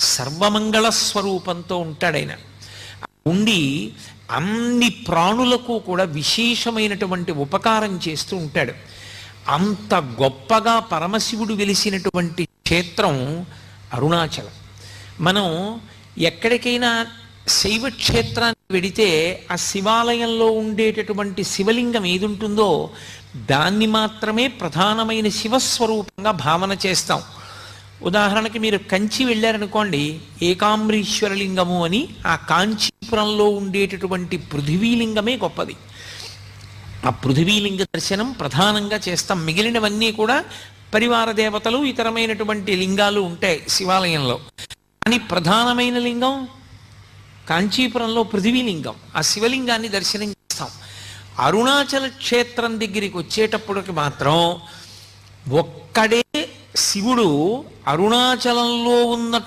సర్వమంగళ స్వరూపంతో ఉంటాడాయన. ఉండి అన్ని ప్రాణులకు కూడా విశేషమైనటువంటి ఉపకారం చేస్తూ ఉంటాడు. అంత గొప్పగా పరమశివుడు వెలిసినటువంటి క్షేత్రం అరుణాచలం. మనం ఎక్కడికైనా శైవ క్షేత్రానికి వెడితే ఆ శివాలయంలో ఉండేటటువంటి శివలింగం ఏది ఉంటుందో దాన్ని మాత్రమే ప్రధానమైన శివస్వరూపంగా భావన చేస్తాం. ఉదాహరణకి మీరు కంచి వెళ్ళారనుకోండి, ఏకాంబరీశ్వరలింగము అని ఆ కాంచీపురంలో ఉండేటటువంటి పృథివీలింగమే గొప్పది. ఆ పృథివీలింగ దర్శనం ప్రధానంగా చేస్తాం. మిగిలినవన్నీ కూడా పరివార దేవతలు ఇతరమైనటువంటి లింగాలు ఉంటాయి శివాలయంలో. కానీ ప్రధానమైన లింగం కాంచీపురంలో పృథివీలింగం. ఆ శివలింగాన్ని దర్శనం చేస్తాం. అరుణాచల క్షేత్రం దగ్గరికి వచ్చేటప్పటికి మాత్రం ఒక్కడే శివుడు అరుణాచలంలో ఉన్న